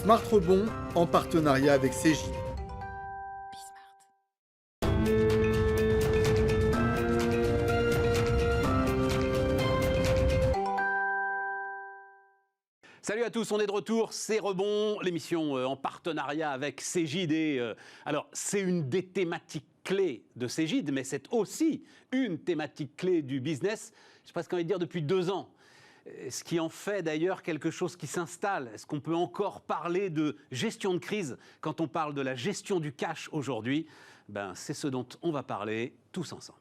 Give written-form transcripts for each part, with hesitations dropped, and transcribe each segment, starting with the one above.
Smart Rebond en partenariat avec Cegid. Salut à tous, on est de retour, c'est Rebond, l'émission en partenariat avec Cegid. Alors, c'est une des thématiques clés de Cegid, mais c'est aussi une thématique clé du business, j'ai presque envie de dire depuis 2 ans. Ce qui en fait d'ailleurs quelque chose qui s'installe. Est-ce qu'on peut encore parler de gestion de crise quand on parle de la gestion du cash aujourd'hui ? C'est ce dont on va parler tous ensemble.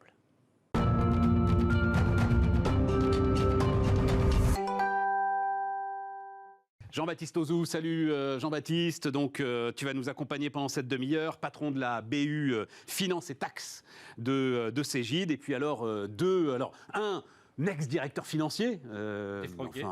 Jean-Baptiste Auzou, salut Jean-Baptiste. Donc tu vas nous accompagner pendant cette demi-heure, patron de la BU Finance et Taxes de Cegid. Et puis alors un ex-directeur financier. Défroqué.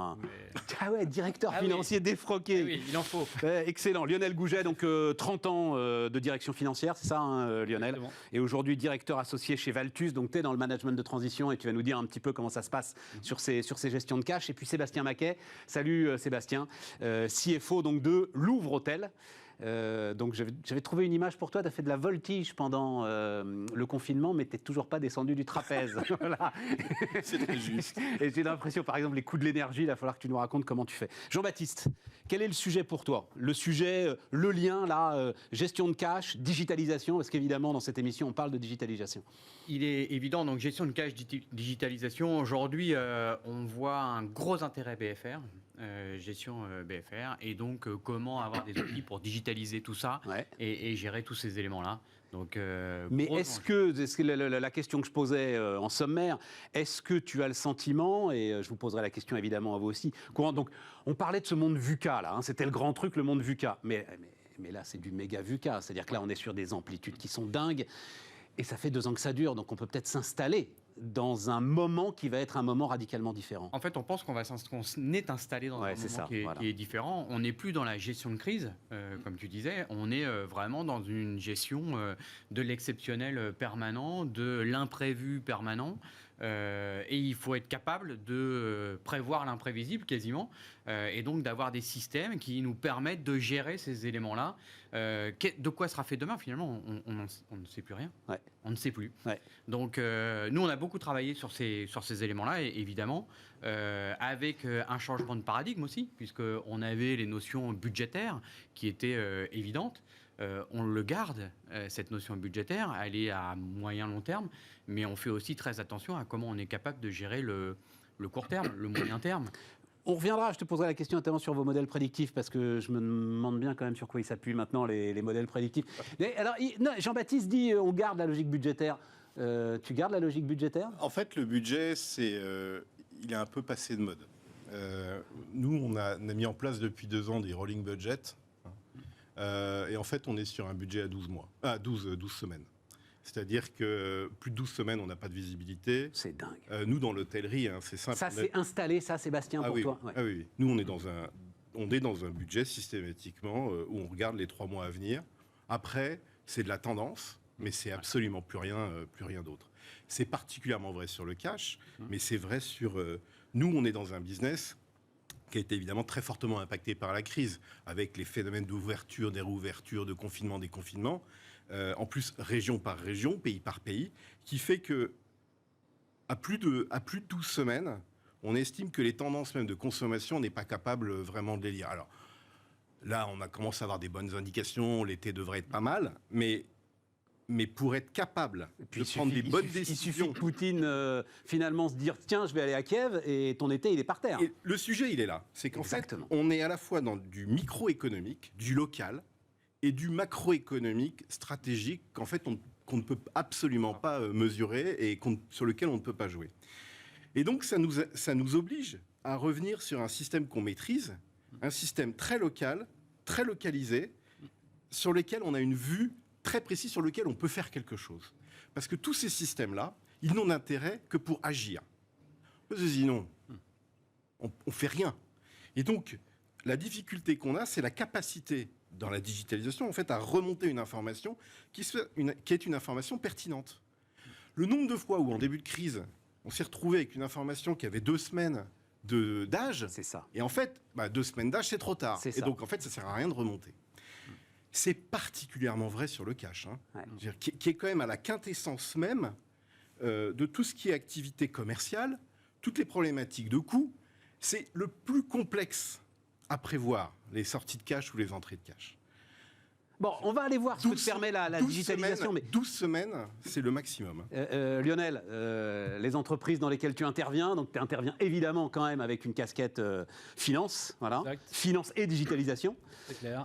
Ah ouais, directeur financier défroqué. Ah oui, il en faut. Excellent. Lionel Gouget, donc 30 ans de direction financière, c'est ça Lionel ? Exactement. Et aujourd'hui directeur associé chez Valtus, donc tu es dans le management de transition et tu vas nous dire un petit peu comment ça se passe sur ces gestions de cash. Et puis Sébastien Maquet, salut Sébastien, CFO donc de Louvre Hôtel. Donc j'avais trouvé une image pour toi, tu as fait de la voltige pendant le confinement, mais tu n'es toujours pas descendu du trapèze. Voilà. C'est très juste. Et j'ai l'impression, par exemple, les coûts de l'énergie, il va falloir que tu nous racontes comment tu fais. Jean-Baptiste, quel est le sujet pour toi ? Le sujet, le lien, là, gestion de cash, digitalisation, parce qu'évidemment, dans cette émission, on parle de digitalisation. Il est évident, donc gestion de cash, digitalisation. Aujourd'hui, on voit un gros intérêt BFR. Gestion BFR, et donc comment avoir des outils pour digitaliser tout ça et gérer tous ces éléments-là. Donc, mais est-ce que la question que je posais en sommaire, est-ce que tu as le sentiment, et je vous poserai la question évidemment à vous aussi, donc on parlait de ce monde VUCA, là, c'était le grand truc, le monde VUCA, mais là c'est du méga VUCA, c'est-à-dire que là on est sur des amplitudes qui sont dingues, et ça fait 2 ans que ça dure, donc on peut peut-être s'installer dans un moment qui va être un moment radicalement différent. En fait, on pense qu'on est installé dans un moment qui est différent. On n'est plus dans la gestion de crise, comme tu disais. On est vraiment dans une gestion de l'exceptionnel permanent, de l'imprévu permanent. Et il faut être capable de prévoir l'imprévisible quasiment, et donc d'avoir des systèmes qui nous permettent de gérer ces éléments-là. De quoi sera fait demain finalement, on ne sait plus rien. Ouais. On ne sait plus. Ouais. Donc nous, on a beaucoup travaillé sur ces éléments-là, évidemment, avec un changement de paradigme aussi, puisqu'on avait les notions budgétaires qui étaient évidentes. On le garde, cette notion budgétaire, elle est à moyen-long terme, mais on fait aussi très attention à comment on est capable de gérer le court terme, le moyen terme. On reviendra, je te poserai la question notamment sur vos modèles prédictifs, parce que je me demande bien quand même sur quoi ils s'appuient maintenant, les modèles prédictifs. Mais alors, Jean-Baptiste dit on garde la logique budgétaire. Tu gardes la logique budgétaire ? En fait, le budget, il est un peu passé de mode. Nous, on a mis en place depuis 2 ans des rolling budgets. Et en fait, on est sur un budget à 12 semaines. C'est-à-dire que plus de 12 semaines, on n'a pas de visibilité. C'est dingue. Nous, dans l'hôtellerie, c'est simple. Ça, c'est installé, ça, Sébastien, pour toi ? Ah oui. Nous, on est dans un budget systématiquement où on regarde les 3 mois à venir. Après, c'est de la tendance, mais c'est absolument plus rien d'autre. C'est particulièrement vrai sur le cash, mais c'est vrai sur... nous, on est dans un business qui a été évidemment très fortement impacté par la crise, avec les phénomènes d'ouverture, des réouvertures, de confinement, déconfinement, en plus région par région, pays par pays, qui fait que à plus de 12 semaines, on estime que les tendances même de consommation, on n'est pas capable vraiment de les lire. Alors là, on a commencé à avoir des bonnes indications, l'été devrait être pas mal, mais pour être capable de prendre des bonnes décisions... Il suffit que Poutine, finalement, se dire « Tiens, je vais aller à Kiev » et ton été, il est par terre. Et le sujet, il est là. C'est qu'en fait, on est à la fois dans du microéconomique, du local, et du macroéconomique stratégique qu'en fait, qu'on ne peut absolument pas mesurer et sur lequel on ne peut pas jouer. Et donc, ça nous oblige à revenir sur un système qu'on maîtrise, un système très local, très localisé, sur lequel on a une vue très précis, sur lequel on peut faire quelque chose. Parce que tous ces systèmes-là, ils n'ont d'intérêt que pour agir. Parce que sinon, on ne fait rien. Et donc, la difficulté qu'on a, c'est la capacité, dans la digitalisation, en fait, à remonter une information qui est une information pertinente. Le nombre de fois où, en début de crise, on s'est retrouvé avec une information qui avait 2 semaines d'âge. C'est ça. Et en fait, 2 semaines d'âge, c'est trop tard. Et donc, en fait, ça ne sert à rien de remonter. C'est particulièrement vrai sur le cash, qui est quand même à la quintessence même de tout ce qui est activité commerciale, toutes les problématiques de coûts. C'est le plus complexe à prévoir, les sorties de cash ou les entrées de cash. Bon, on va aller voir ce que permet la digitalisation. 12 semaines, c'est le maximum. Lionel, les entreprises dans lesquelles tu interviens, donc tu interviens évidemment quand même avec une casquette finance, voilà, exact. Finance et digitalisation. C'est clair.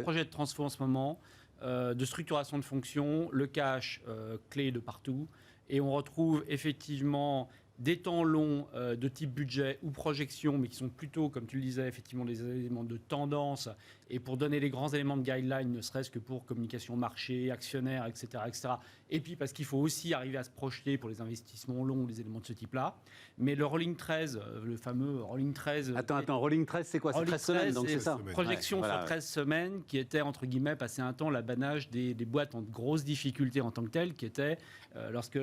Projet de transfo en ce moment, de structuration de fonctions, le cash clé de partout, et on retrouve effectivement des temps longs de type budget ou projection, mais qui sont plutôt, comme tu le disais, effectivement des éléments de tendance, et pour donner les grands éléments de guideline, ne serait-ce que pour communication marché, actionnaire, etc., etc. Et puis parce qu'il faut aussi arriver à se projeter pour les investissements longs ou les éléments de ce type-là. Mais le rolling 13, le fameux rolling 13... Attends, rolling 13, c'est quoi? C'est 13 semaines, donc c'est ça. Projection sur 13 semaines, qui était, entre guillemets, passé un temps, l'abanage des boîtes en grosse difficulté en tant que telles, qui était lorsque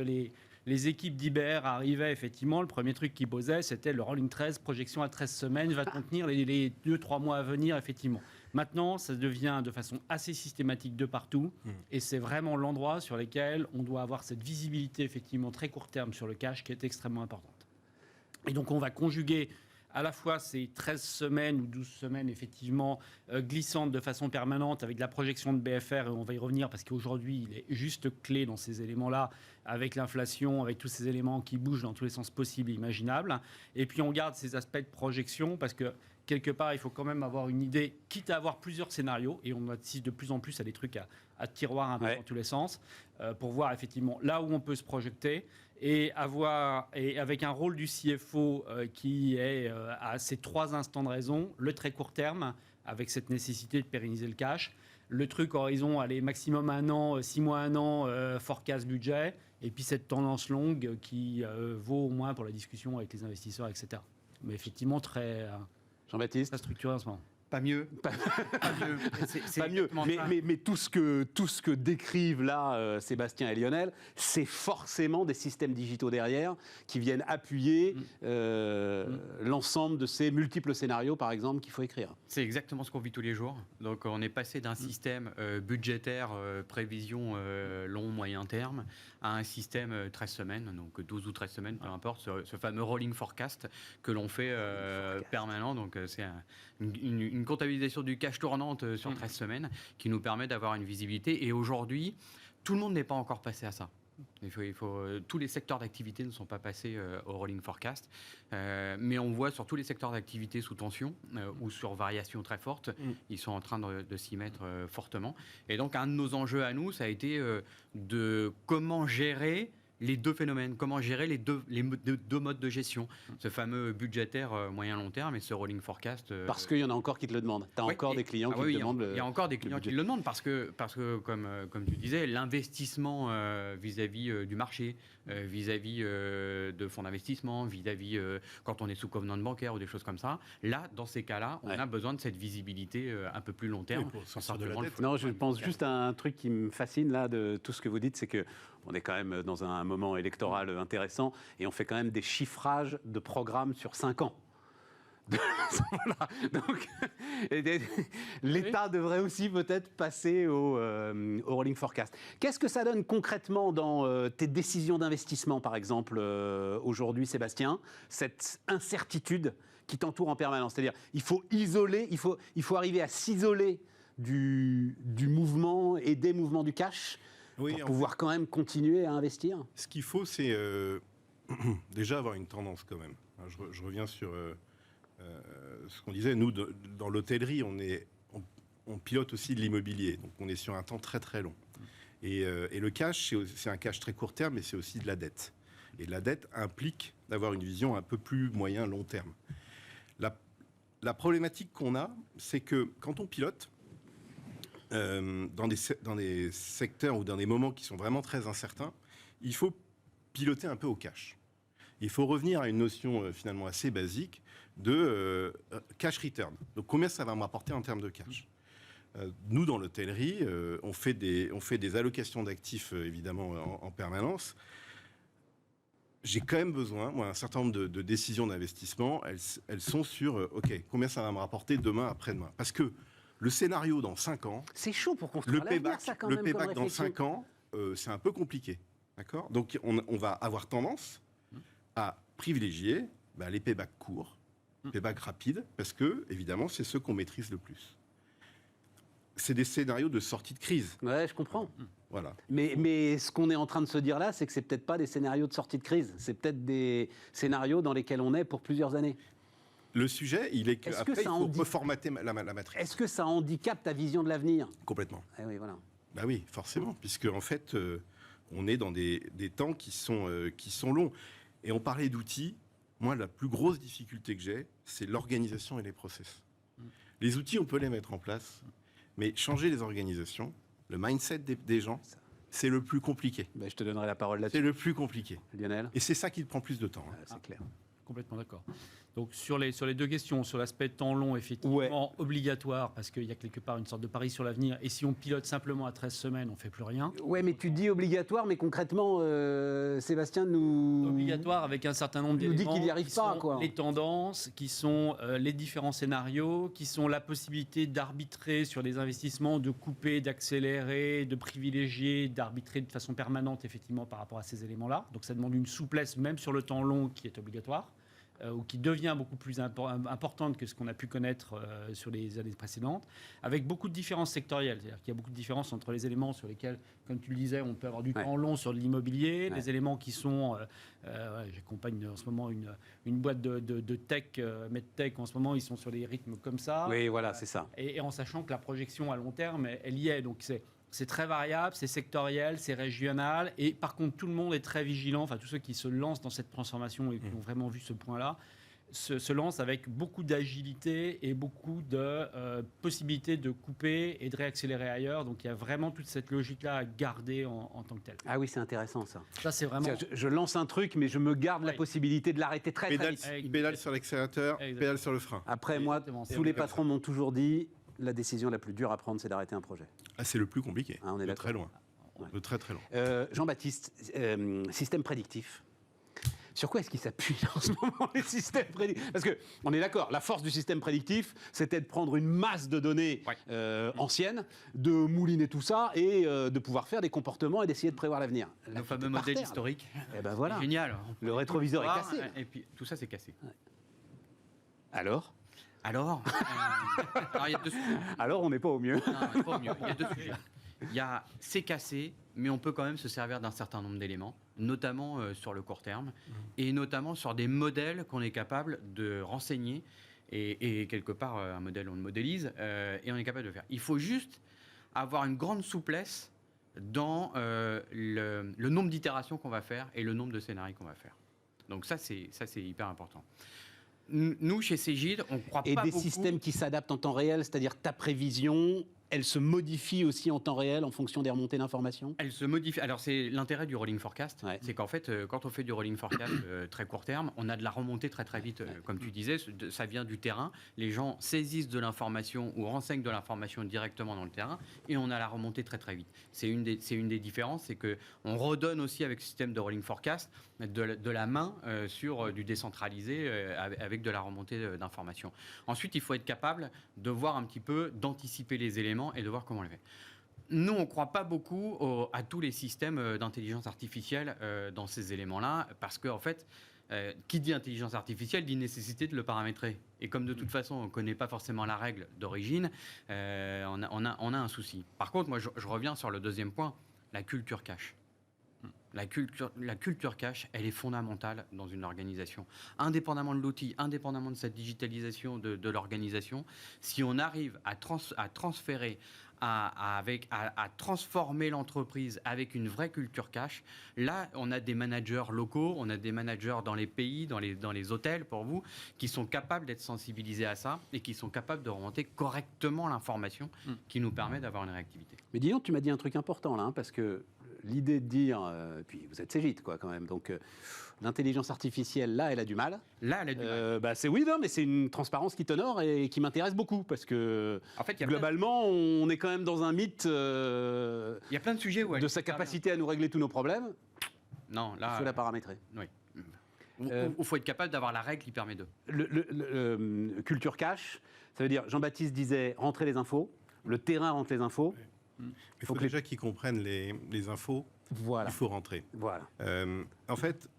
les équipes d'IBR arrivaient, effectivement, le premier truc qu'ils posaient, c'était le rolling 13, projection à 13 semaines, va contenir les 2-3 mois à venir, effectivement. Maintenant, ça devient de façon assez systématique de partout, et c'est vraiment l'endroit sur lequel on doit avoir cette visibilité, effectivement, très court terme sur le cash, qui est extrêmement importante. Et donc, on va conjuguer à la fois ces 13 semaines ou 12 semaines, effectivement, glissantes de façon permanente avec la projection de BFR, et on va y revenir parce qu'aujourd'hui, il est juste clé dans ces éléments-là, avec l'inflation, avec tous ces éléments qui bougent dans tous les sens possibles et imaginables. Et puis, on garde ces aspects de projection parce que, quelque part, il faut quand même avoir une idée, quitte à avoir plusieurs scénarios, et on assiste de plus en plus à des trucs à tiroir un peu dans tous les sens, pour voir effectivement là où on peut se projeter, et avec un rôle du CFO qui est à ces 3 instants de raison, le très court terme, avec cette nécessité de pérenniser le cash, le truc horizon, allez, maximum 1 an, 6 mois, 1 an, forecast budget, et puis cette tendance longue qui vaut au moins pour la discussion avec les investisseurs, etc. Mais effectivement, très Jean-Baptiste, structuré en ce moment. Pas mieux. Pas mieux. Pas mieux. Mais tout ce que décrivent là Sébastien et Lionel, c'est forcément des systèmes digitaux derrière qui viennent appuyer l'ensemble de ces multiples scénarios, par exemple, qu'il faut écrire. C'est exactement ce qu'on vit tous les jours. Donc on est passé d'un système budgétaire, prévision long, moyen terme, à un système 13 semaines, donc 12 ou 13 semaines, peu importe, ce fameux rolling forecast que l'on fait permanent. Donc c'est une comptabilisation du cash tournante sur 13 semaines qui nous permet d'avoir une visibilité. Et aujourd'hui, tout le monde n'est pas encore passé à ça. Tous les secteurs d'activité ne sont pas passés au rolling forecast, mais on voit sur tous les secteurs d'activité sous tension ou sur variation très forte, ils sont en train de s'y mettre fortement. Et donc un de nos enjeux à nous, ça a été de comment gérer les deux phénomènes, comment gérer les deux modes de gestion, ce fameux budgétaire moyen-long terme et ce rolling forecast. Parce qu'il y en a encore qui te le demandent. Tu as encore des clients qui te demandent. Il y a encore des clients qui le demandent parce que comme tu disais, l'investissement vis-à-vis du marché, vis-à-vis de fonds d'investissement, vis-à-vis quand on est sous covenant bancaire ou des choses comme ça, là, dans ces cas-là, on a besoin de cette visibilité un peu plus long terme. Pour sortir de la dette. Non, je pense juste à un truc qui me fascine là de tout ce que vous dites, c'est que on est quand même dans un moment électoral intéressant et on fait quand même des chiffrages de programmes sur 5 ans. Voilà. Donc, l'État devrait aussi peut-être passer au rolling forecast. Qu'est-ce que ça donne concrètement dans tes décisions d'investissement, par exemple, aujourd'hui, Sébastien, cette incertitude qui t'entoure en permanence? C'est-à-dire, il faut isoler, il faut arriver à s'isoler du mouvement et des mouvements du cash pour pouvoir quand même continuer à investir. Ce qu'il faut, c'est déjà avoir une tendance quand même. Je reviens sur ce qu'on disait. Nous, dans l'hôtellerie, on pilote aussi de l'immobilier. Donc, on est sur un temps très, très long. Et le cash, c'est un cash très court terme, mais c'est aussi de la dette. Et la dette implique d'avoir une vision un peu plus moyen-long terme. La problématique qu'on a, c'est que quand on pilote, dans des secteurs ou dans des moments qui sont vraiment très incertains, il faut piloter un peu au cash. Il faut revenir à une notion finalement assez basique de cash return. Donc combien ça va m'apporter en termes de cash. Nous, dans l'hôtellerie, on fait des allocations d'actifs évidemment en permanence. j'ai quand même besoin, moi, un certain nombre de décisions d'investissement, elles sont sur, OK, combien ça va me rapporter demain, après-demain. Parce que le scénario dans 5 ans, C'est chaud pour construire l'avenir, ça, quand le même, comme payback dans réflexion. 5 ans, c'est un peu compliqué. D'accord ? Donc, on va avoir tendance à privilégier les paybacks courts, paybacks rapides, parce que, évidemment, c'est ceux qu'on maîtrise le plus. C'est des scénarios de sortie de crise. Ouais, je comprends. Voilà. Mais ce qu'on est en train de se dire là, c'est que c'est peut-être pas des scénarios de sortie de crise. C'est peut-être des scénarios dans lesquels on est pour plusieurs années. Le sujet, il est Est-ce qu'après, que il ça faut handicape- reformater la matrice. Est-ce que ça handicape ta vision de l'avenir ? Complètement. Eh oui, voilà. Bah oui, forcément, puisque en fait, on est dans des temps qui sont longs. Et on parlait d'outils. Moi, la plus grosse difficulté que j'ai, c'est l'organisation et les process. Les outils, on peut les mettre en place, mais changer les organisations, le mindset des gens, c'est le plus compliqué. Ben, je te donnerai la parole C'est là-dessus. le plus compliqué. Lionel ? Et c'est ça qui prend plus de temps. Hein. C'est clair. Complètement d'accord. Donc sur les deux questions, sur l'aspect temps long, effectivement, obligatoire, parce qu'il y a quelque part une sorte de pari sur l'avenir, et si on pilote simplement à 13 semaines, on ne fait plus rien. Ouais, mais tu dis obligatoire, mais concrètement, Sébastien nous... Obligatoire avec un certain nombre Il nous dit d'éléments qu'il n'y arrive qui pas, sont quoi. les tendances, qui sont les différents scénarios, qui sont la possibilité d'arbitrer sur les investissements, de couper, d'accélérer, de privilégier, d'arbitrer de façon permanente, effectivement, par rapport à ces éléments-là. Donc ça demande une souplesse, même sur le temps long, qui est obligatoire. Ou qui devient beaucoup plus importante que ce qu'on a pu connaître sur les années précédentes, avec beaucoup de différences sectorielles. C'est-à-dire qu'il y a beaucoup de différences entre les éléments sur lesquels, comme tu le disais, on peut avoir du temps long sur de l'immobilier, les éléments qui sont... j'accompagne en ce moment une boîte de tech, MedTech, en ce moment, ils sont sur des rythmes comme ça. Oui, voilà, c'est ça. Et en sachant que la projection à long terme, elle y est. Donc c'est très variable, c'est sectoriel, c'est régional. Et par contre, tout le monde est très vigilant. Enfin, tous ceux qui se lancent dans cette transformation et qui ont vraiment vu ce point-là, se lancent avec beaucoup d'agilité et beaucoup de possibilités de couper et de réaccélérer ailleurs. Donc il y a vraiment toute cette logique-là à garder en tant que telle. Ah oui, c'est intéressant, ça. Ça, c'est vraiment... Je lance un truc, mais je me garde la possibilité de l'arrêter très vite. Pédale sur l'accélérateur, pédale sur le frein. Après, moi, Exactement. tous les patrons m'ont toujours dit, la décision la plus dure à prendre, c'est d'arrêter un projet. Ah, c'est le plus compliqué. Ah, on est de d'accord. très loin. De très très loin. Jean-Baptiste, système prédictif. Sur quoi est-ce qu'ils s'appuient en ce moment, les systèmes prédictifs ? Parce qu'on est d'accord, la force du système prédictif, c'était de prendre une masse de données anciennes, de mouliner tout ça et de pouvoir faire des comportements et d'essayer de prévoir l'avenir. Le fameux modèle historique. Eh ben voilà. Génial. Le rétroviseur est cassé. Et puis tout ça, c'est cassé. Alors, Alors, il y a deux sujets. on n'est pas au mieux. Non, pas au mieux. Il y a deux sujets. C'est cassé, mais on peut quand même se servir d'un certain nombre d'éléments, notamment sur le court terme, et notamment sur des modèles qu'on est capable de renseigner. Et quelque part, un modèle, on le modélise, et on est capable de le faire. Il faut juste avoir une grande souplesse dans le nombre d'itérations qu'on va faire et le nombre de scénarios qu'on va faire. Donc ça, c'est hyper important. Nous, chez Cégide, on ne croit Et pas des beaucoup... systèmes qui s'adaptent en temps réel, c'est-à-dire ta prévision, elle se modifie aussi en temps réel en fonction des remontées d'informations ? Elle se modifie. Alors, c'est l'intérêt du rolling forecast. Ouais. C'est qu'en fait, quand on fait du rolling forecast très court terme, on a de la remontée très très vite. Comme tu disais, ça vient du terrain. Les gens saisissent de l'information ou renseignent de l'information directement dans le terrain et on a la remontée très très vite. C'est une des différences, c'est qu'on redonne aussi avec le système de rolling forecast de la main sur du décentralisé avec de la remontée d'informations. Ensuite, il faut être capable de voir un petit peu, d'anticiper les éléments et de voir comment on les fait. Nous, on ne croit pas beaucoup à tous les systèmes d'intelligence artificielle dans ces éléments-là, parce qu'en fait, qui dit intelligence artificielle dit nécessité de le paramétrer. Et comme de toute façon, on ne connaît pas forcément la règle d'origine, on a un souci. Par contre, moi, je reviens sur le deuxième point, la culture cash. La culture cash, elle est fondamentale dans une organisation. Indépendamment de l'outil, indépendamment de cette digitalisation de l'organisation, si on arrive à transférer, à transformer l'entreprise avec une vraie culture cash, là, on a des managers locaux, on a des managers dans les pays, dans les hôtels, pour vous, qui sont capables d'être sensibilisés à ça et qui sont capables de remonter correctement l'information qui nous permet d'avoir une réactivité. Mais dis donc, tu m'as dit un truc important là, parce que l'idée de dire, puis vous êtes Cégide quoi quand même, donc l'intelligence artificielle là, elle a du mal. Là, elle a du mal. C'est oui, non, mais c'est une transparence qui t'honore et qui m'intéresse beaucoup parce que En fait, globalement, on est quand même dans un mythe il y a plein de sujets où elle de sa capacité à nous régler tous nos problèmes. Non, là, Il faut la paramétrer. oui. Il faut être capable d'avoir la règle qui permet de. Culture cash, ça veut dire, Jean-Baptiste disait, rentrer les infos, le terrain rentre les infos. Il faut déjà qu'ils comprennent les infos, voilà. Il faut rentrer. Voilà. En fait,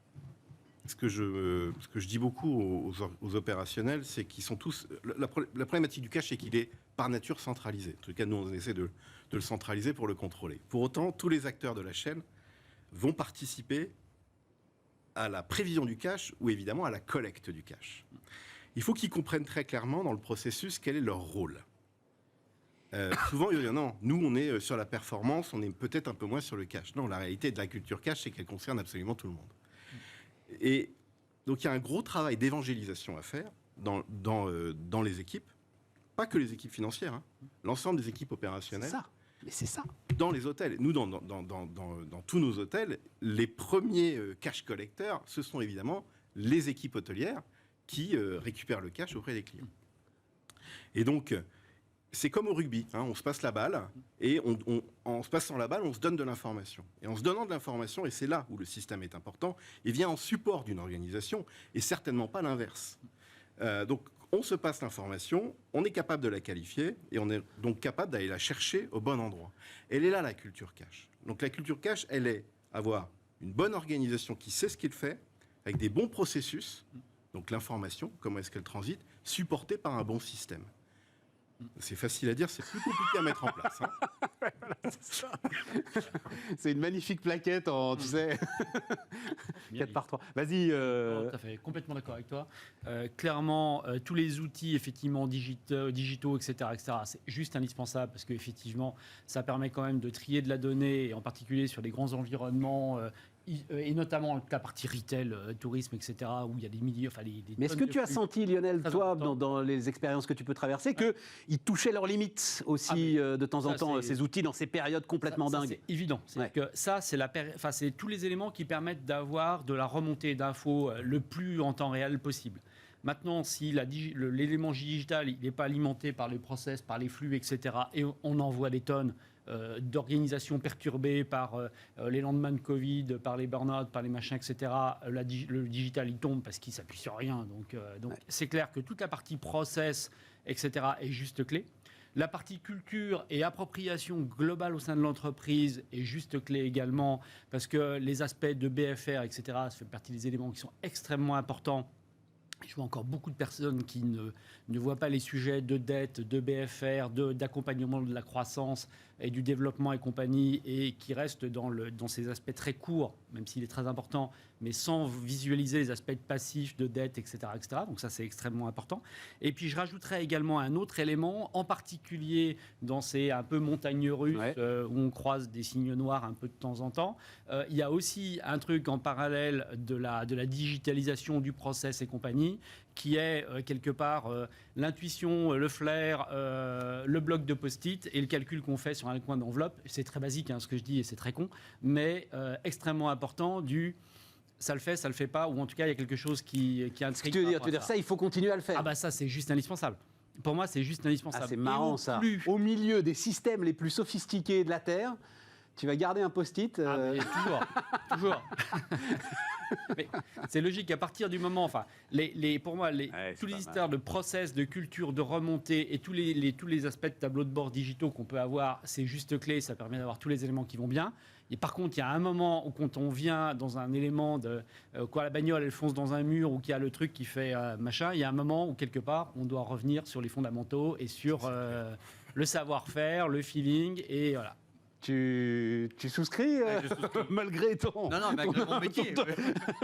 ce que je dis beaucoup aux opérationnels, c'est qu'ils sont tous... La problématique du cash, c'est qu'il est par nature centralisé. En tout cas, nous, on essaie de le centraliser pour le contrôler. Pour autant, tous les acteurs de la chaîne vont participer à la prévision du cash ou évidemment à la collecte du cash. Il faut qu'ils comprennent très clairement dans le processus quel est leur rôle. Souvent, il y a non, nous on est sur la performance, on est peut-être un peu moins sur le cash. Non, la réalité de la culture cash, c'est qu'elle concerne absolument tout le monde. Et donc il y a un gros travail d'évangélisation à faire dans les équipes, pas que les équipes financières, hein, l'ensemble des équipes opérationnelles. C'est ça. Mais c'est ça. Dans les hôtels, nous dans tous nos hôtels, les premiers cash collecteurs, ce sont évidemment les équipes hôtelières qui récupèrent le cash auprès des clients. Et donc c'est comme au rugby, hein, on se passe la balle et en se passant la balle, on se donne de l'information. Et en se donnant de l'information, et c'est là où le système est important, il vient en support d'une organisation et certainement pas l'inverse. Donc on se passe l'information, on est capable de la qualifier et on est donc capable d'aller la chercher au bon endroit. Elle est là la culture cash. Donc la culture cash, elle est avoir une bonne organisation qui sait ce qu'elle fait, avec des bons processus, donc l'information, comment est-ce qu'elle transite, supportée par un bon système. C'est facile à dire, c'est plus compliqué à mettre en place. Hein. Voilà, c'est ça. C'est une magnifique plaquette en, tu sais, 4 par 3. Vas-y. Tout à fait, complètement d'accord avec toi. Clairement, tous les outils effectivement digitaux, etc., c'est juste indispensable parce qu'effectivement, ça permet quand même de trier de la donnée, et en particulier sur les grands environnements. Et notamment la partie retail, tourisme, etc., où il y a des milliers... Enfin, mais est-ce que tu as senti, Lionel, toi, dans les expériences que tu peux traverser, qu'ils touchaient leurs limites aussi de temps en temps, ces outils, dans ces périodes complètement dingues? C'est évident. Que ça, c'est tous les éléments qui permettent d'avoir de la remontée d'infos le plus en temps réel possible. Maintenant, si l'élément digital n'est pas alimenté par les process, par les flux, etc., et on envoie des tonnes d'organisations perturbées par les lendemains de Covid, par les burn-out, par les machins, etc., le digital, il tombe parce qu'il ne s'appuie sur rien. Donc c'est clair que toute la partie process, etc., est juste clé. La partie culture et appropriation globale au sein de l'entreprise est juste clé également, parce que les aspects de BFR, etc., ça fait partie des éléments qui sont extrêmement importants. Je vois encore beaucoup de personnes qui ne voient pas les sujets de dette, de BFR, d'accompagnement de la croissance et du développement et compagnie, et qui restent dans ces aspects très courts, même s'il est très important, mais sans visualiser les aspects passifs de dette, etc., etc. Donc ça, c'est extrêmement important. Et puis, je rajouterais également un autre élément, en particulier dans ces un peu montagnes russes, où on croise des signes noirs un peu de temps en temps. Il y a aussi un truc en parallèle de la digitalisation du process et compagnie, qui est quelque part l'intuition, le flair, le bloc de post-it et le calcul qu'on fait sur un coin d'enveloppe. C'est très basique, hein, ce que je dis, et c'est très con, mais extrêmement important ça le fait pas, ou en tout cas il y a quelque chose qui intrigue. Tu veux dire ça, il faut continuer à le faire. Ah bah ça, c'est juste indispensable. Pour moi, c'est juste indispensable. Ah, c'est marrant ça. Au milieu des systèmes les plus sophistiqués de la Terre, tu vas garder un post-it. Ah, toujours. Mais c'est logique, à partir du moment, enfin, pour moi, tous les histoires de process, de culture, de remontée et tous les aspects de tableau de bord digitaux qu'on peut avoir, c'est juste clé, ça permet d'avoir tous les éléments qui vont bien. Et par contre, il y a un moment où quand on vient dans un élément de quoi la bagnole elle fonce dans un mur ou qu'il y a le truc qui fait machin, il y a un moment où quelque part on doit revenir sur les fondamentaux et sur le savoir-faire, le feeling, et voilà. Tu souscris, malgré ton... Non, malgré mon métier.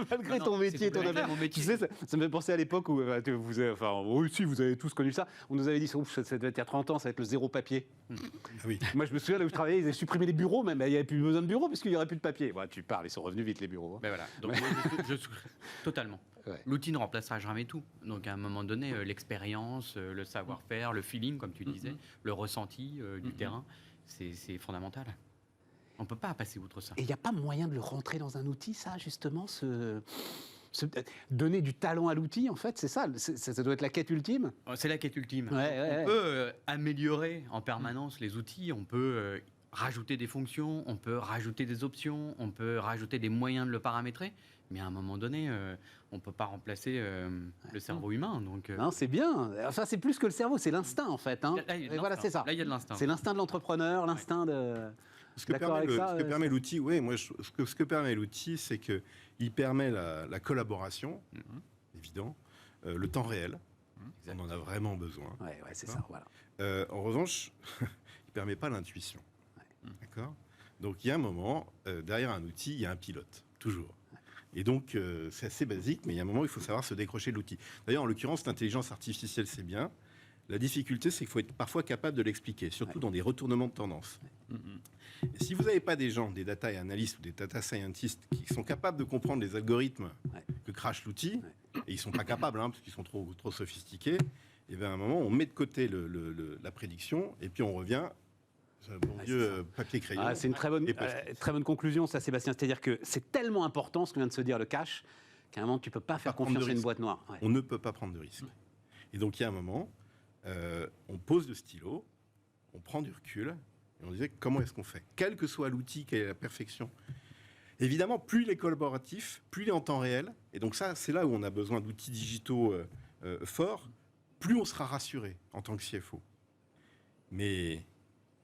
Malgré ton métier, ton métier. Tu sais, ça me fait penser à l'époque où vous avez tous connu ça. On nous avait dit, ça devait être il y a 30 ans, ça va être le zéro papier. Oui. Moi, je me souviens, là où je travaillais, ils avaient supprimé les bureaux, même. Il n'y avait plus besoin de bureaux, parce qu'il n'y aurait plus de papier. Ouais, tu parles, ils sont revenus vite, les bureaux. Hein. Ben voilà. Donc, je souscris totalement. Ouais. L'outil ne remplacera jamais tout. Donc, à un moment donné, l'expérience, le savoir-faire, le feeling, comme tu disais, le ressenti du terrain, c'est fondamental. On ne peut pas passer outre ça. Et il n'y a pas moyen de le rentrer dans un outil, ça, justement, donner du talent à l'outil, en fait, c'est ça, ça doit être la quête ultime. C'est la quête ultime. On peut améliorer en permanence les outils, on peut rajouter des fonctions, on peut rajouter des options, on peut rajouter des moyens de le paramétrer, mais à un moment donné, on peut pas remplacer le cerveau humain. Donc, Non, c'est bien. Enfin, c'est plus que le cerveau, c'est l'instinct en fait. Hein. Et voilà, c'est ça. Là, il y a de l'instinct. C'est l'instinct de l'entrepreneur, l'instinct de... Ce que permet l'outil, ce que permet l'outil, c'est qu'il permet la collaboration, évident, le temps réel. On en a vraiment besoin. Ouais, c'est ça. Voilà. En revanche, il ne permet pas l'intuition. D'accord ? Donc, il y a un moment, derrière un outil, il y a un pilote, toujours. Et donc, c'est assez basique, mais il y a un moment où il faut savoir se décrocher de l'outil. D'ailleurs, en l'occurrence, l'intelligence artificielle, c'est bien. La difficulté, c'est qu'il faut être parfois capable de l'expliquer, surtout dans des retournements de tendance. Et si vous n'avez pas des gens, des data analystes ou des data scientists qui sont capables de comprendre les algorithmes que crache l'outil, et ils ne sont pas capables, parce qu'ils sont trop sophistiqués, et bien à un moment, on met de côté la prédiction, et puis on revient... Bon vieux papier crayon. C'est une très bonne conclusion, ça, Sébastien. C'est-à-dire que c'est tellement important ce que vient de se dire le cash qu'à un moment, tu ne peux pas faire confiance à une boîte noire. Ouais. On ne peut pas prendre de risques. Et donc, il y a un moment, on pose le stylo, on prend du recul, et on disait comment est-ce qu'on fait ? Quel que soit l'outil, quelle est la perfection ? Évidemment, plus il est collaboratif, plus il est en temps réel. Et donc ça, c'est là où on a besoin d'outils digitaux forts, plus on sera rassuré en tant que CFO. Mais...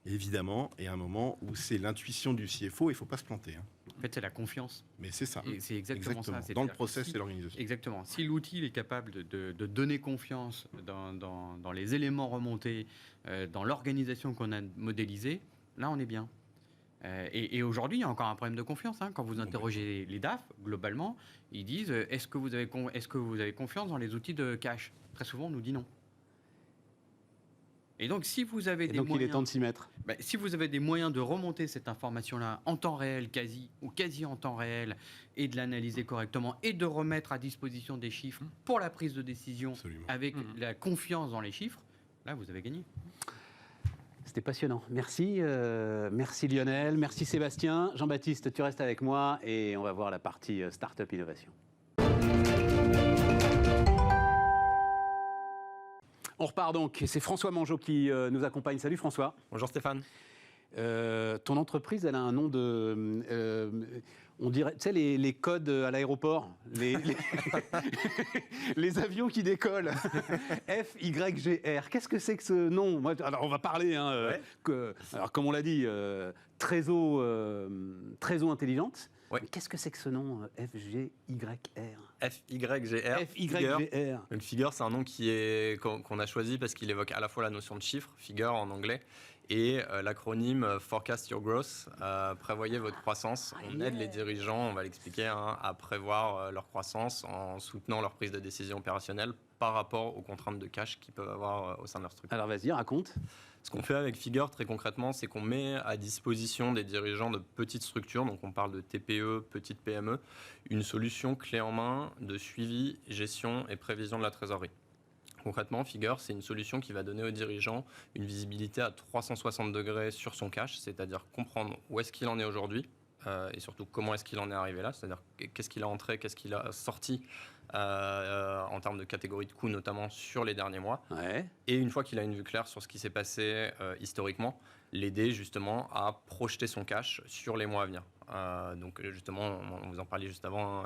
évidemment, et à un moment où c'est l'intuition du CFO, il ne faut pas se planter. En fait, c'est la confiance. Mais c'est ça. Et c'est exactement ça. Dans le process et l'organisation. Exactement. Si l'outil est capable de donner confiance dans les éléments remontés, dans l'organisation qu'on a modélisée, là, on est bien. Et aujourd'hui, il y a encore un problème de confiance. Quand vous interrogez les DAF, globalement, ils disent est-ce que vous avez confiance dans les outils de cash ? Très souvent, on nous dit non. Et donc, si vous avez des moyens, il est temps de s'y mettre. Si vous avez des moyens de remonter cette information-là en temps réel, quasi en temps réel, et de l'analyser correctement, et de remettre à disposition des chiffres pour la prise de décision, avec la confiance dans les chiffres, là, vous avez gagné. C'était passionnant. Merci, merci Lionel, merci Sébastien. Jean-Baptiste, tu restes avec moi et on va voir la partie Startup Innovation. On repart donc, c'est François Mangeot qui nous accompagne. Salut François. Bonjour Stéphane. Ton entreprise, elle a un nom de... on dirait, tu sais, les codes à l'aéroport, les avions qui décollent. FYGR. Qu'est-ce que c'est que ce nom ? Alors, on va parler, alors, comme on l'a dit, Trésor intelligente. Ouais. Qu'est-ce que c'est que ce nom, FYGR ? FYGR. FYGR. Donc Figure, c'est un nom qu'on a choisi parce qu'il évoque à la fois la notion de chiffre, figure en anglais, et l'acronyme Forecast Your Growth, prévoyez votre croissance. On aide les dirigeants, on va l'expliquer, à prévoir leur croissance en soutenant leur prise de décision opérationnelle par rapport aux contraintes de cash qu'ils peuvent avoir au sein de leur structure. Alors vas-y, raconte. Ce qu'on fait avec Figure, très concrètement, c'est qu'on met à disposition des dirigeants de petites structures, donc on parle de TPE, petites PME, une solution clé en main de suivi, gestion et prévision de la trésorerie. Concrètement, Figure, c'est une solution qui va donner aux dirigeants une visibilité à 360 degrés sur son cash, c'est-à-dire comprendre où est-ce qu'il en est aujourd'hui et surtout comment est-ce qu'il en est arrivé là, c'est-à-dire qu'est-ce qu'il a entré, qu'est-ce qu'il a sorti en termes de catégorie de coûts, notamment sur les derniers mois. Ouais. Et une fois qu'il a une vue claire sur ce qui s'est passé historiquement, l'aider justement à projeter son cash sur les mois à venir. Donc justement, on vous en parlait juste avant,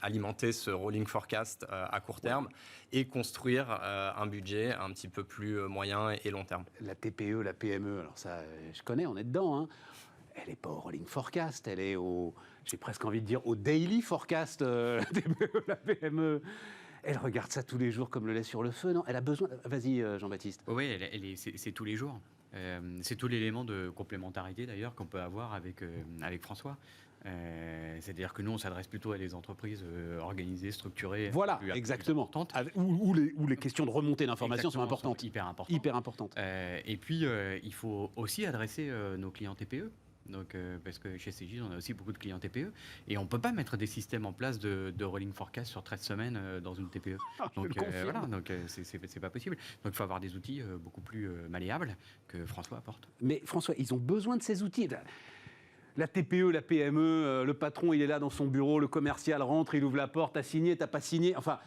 alimenter ce rolling forecast à court terme et construire un budget un petit peu plus moyen et long terme. La TPE, la PME, alors ça, je connais, on est dedans. Elle n'est pas au rolling forecast, elle est j'ai presque envie de dire, au daily forecast, la TPE, la PME. Elle regarde ça tous les jours comme le lait sur le feu, non ? Elle a besoin... Vas-y, Jean-Baptiste. Oui, c'est tous les jours. C'est tout l'élément de complémentarité, d'ailleurs, qu'on peut avoir avec François. C'est-à-dire que nous, on s'adresse plutôt à des entreprises organisées, structurées. Voilà, exactement. Où les questions de remontée d'informations sont importantes. Hyper importantes. Hyper importantes. Et puis, il faut aussi adresser nos clients TPE. Donc, parce que chez CJ, on a aussi beaucoup de clients TPE. Et on ne peut pas mettre des systèmes en place de rolling forecast sur 13 semaines dans une TPE. Donc, voilà, donc c'est pas possible. Donc, il faut avoir des outils beaucoup plus malléables que François apporte. Mais François, ils ont besoin de ces outils. La TPE, la PME, le patron, il est là dans son bureau, le commercial rentre, il ouvre la porte, t'as signé, t'as pas signé. Enfin,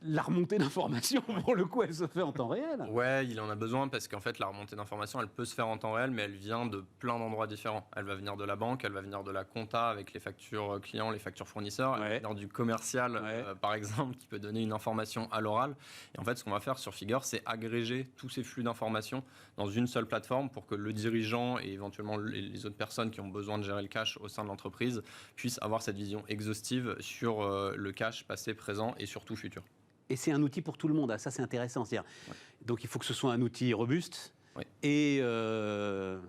la remontée d'informations, pour le coup, elle se fait en temps réel. Ouais, il en a besoin parce qu'en fait, la remontée d'informations, elle peut se faire en temps réel, mais elle vient de plein d'endroits différents. Elle va venir de la banque, elle va venir de la compta avec les factures clients, les factures fournisseurs, elle va venir du commercial, par exemple, qui peut donner une information à l'oral. Et en fait, ce qu'on va faire sur Figure, c'est agréger tous ces flux d'informations dans une seule plateforme pour que le dirigeant et éventuellement les autres personnes qui ont besoin de gérer le cash au sein de l'entreprise puissent avoir cette vision exhaustive sur le cash passé, présent et surtout futur. Et c'est un outil pour tout le monde, ça c'est intéressant. Donc il faut que ce soit un outil robuste. Et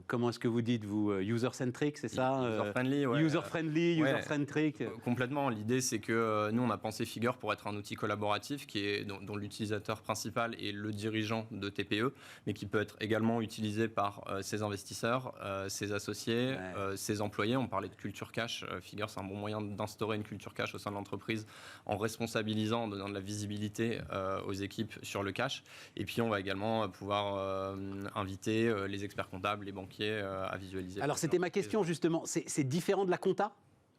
comment est-ce que vous dites, vous, user-centric, c'est ça? User-friendly, ouais. User-friendly, user-centric. Complètement. L'idée, c'est que nous, on a pensé Figure pour être un outil collaboratif dont l'utilisateur principal est le dirigeant de TPE, mais qui peut être également utilisé par ses investisseurs, ses associés, ses employés. On parlait de culture cash. Figure, c'est un bon moyen d'instaurer une culture cash au sein de l'entreprise en responsabilisant, en donnant de la visibilité aux équipes sur le cash. Et puis, on va également pouvoir inviter les experts comptables, les banquiers à visualiser. Alors c'était ma question justement, c'est différent de la compta?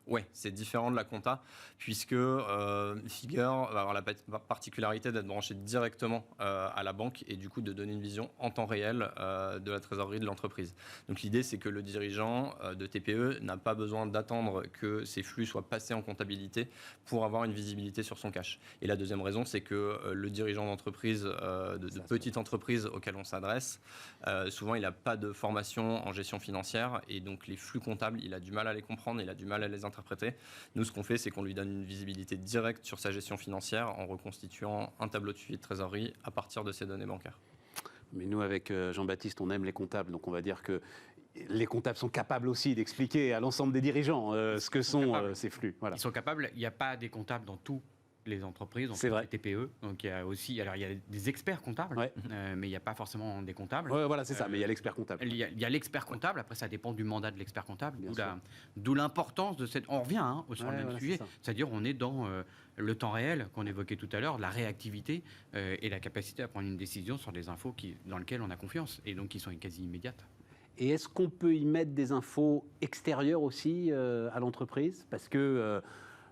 Oui, c'est différent de la compta, puisque Figure va avoir la particularité d'être branché directement à la banque et du coup de donner une vision en temps réel de la trésorerie de l'entreprise. Donc l'idée, c'est que le dirigeant de TPE n'a pas besoin d'attendre que ces flux soient passés en comptabilité pour avoir une visibilité sur son cash. Et la deuxième raison, c'est que le dirigeant d'entreprise, de petite entreprise auquel on s'adresse, souvent il n'a pas de formation en gestion financière et donc les flux comptables, il a du mal à les comprendre, il a du mal à les interpréter. Nous, ce qu'on fait, c'est qu'on lui donne une visibilité directe sur sa gestion financière en reconstituant un tableau de suivi de trésorerie à partir de ces données bancaires. Mais nous, avec Jean-Baptiste, on aime les comptables, donc on va dire que les comptables sont capables aussi d'expliquer à l'ensemble des dirigeants ce que sont ces flux. Voilà. Ils sont capables, il n'y a pas des comptables dans tout les entreprises, c'est vrai. Les TPE. Donc il y a aussi, alors il y a des experts comptables, mais il n'y a pas forcément des comptables. Voilà, c'est ça. Mais il y a l'expert comptable. Il y a l'expert comptable. Après, ça dépend du mandat de l'expert comptable. D'où l'importance de cette. On revient sur le même sujet. C'est-à-dire, on est dans le temps réel qu'on évoquait tout à l'heure, la réactivité et la capacité à prendre une décision sur des infos dans lesquelles on a confiance et donc qui sont quasi immédiates. Et est-ce qu'on peut y mettre des infos extérieures aussi à l'entreprise? Parce que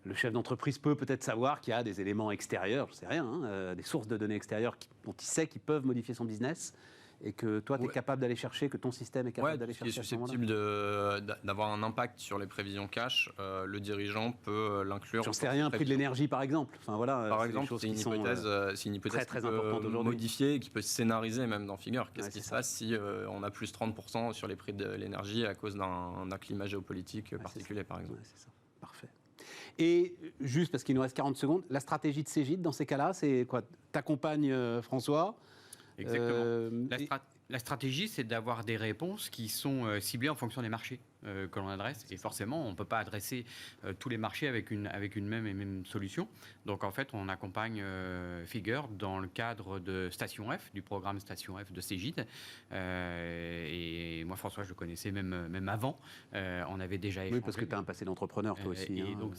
le chef d'entreprise peut-être savoir qu'il y a des éléments extérieurs, je ne sais rien, des sources de données extérieures dont il sait qu'ils peuvent modifier son business et que toi, tu es capable d'aller chercher, que ton système est capable d'aller chercher. Qui est susceptible d'avoir un impact sur les prévisions cash, le dirigeant peut l'inclure. J'en sais rien, prix de l'énergie par exemple. Enfin, voilà, par exemple, c'est une hypothèse très importante aujourd'hui. Modifiée et qui peut se scénariser même dans Figure. Qu'est-ce qui se passe si on a plus 30% sur les prix de l'énergie à cause d'un climat géopolitique particulier, par exemple? C'est ça, parfait. Et juste parce qu'il nous reste 40 secondes, la stratégie de Cegid dans ces cas-là, c'est quoi? T'accompagnes François? Exactement. La stratégie, c'est d'avoir des réponses qui sont ciblées en fonction des marchés que l'on adresse. Et forcément, on ne peut pas adresser tous les marchés avec une même solution. Donc, en fait, on accompagne Figure dans le cadre de Station F, du programme Station F de Cegid. Et moi, François, je le connaissais même avant. On avait déjà échangé. Oui, parce que tu as un passé d'entrepreneur, toi aussi. Et donc,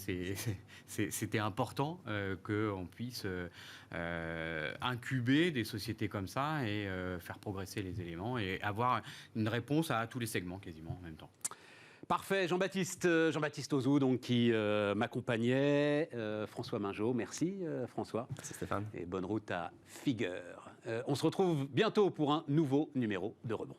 c'était important qu'on puisse incuber des sociétés comme ça et faire progresser les éléments et avoir une réponse à tous les segments quasiment en même temps. Parfait, Jean-Baptiste Ozou, donc, qui m'accompagnait, François Mingeot. Merci François. Merci Stéphane. Et bonne route à Figure. On se retrouve bientôt pour un nouveau numéro de Rebond.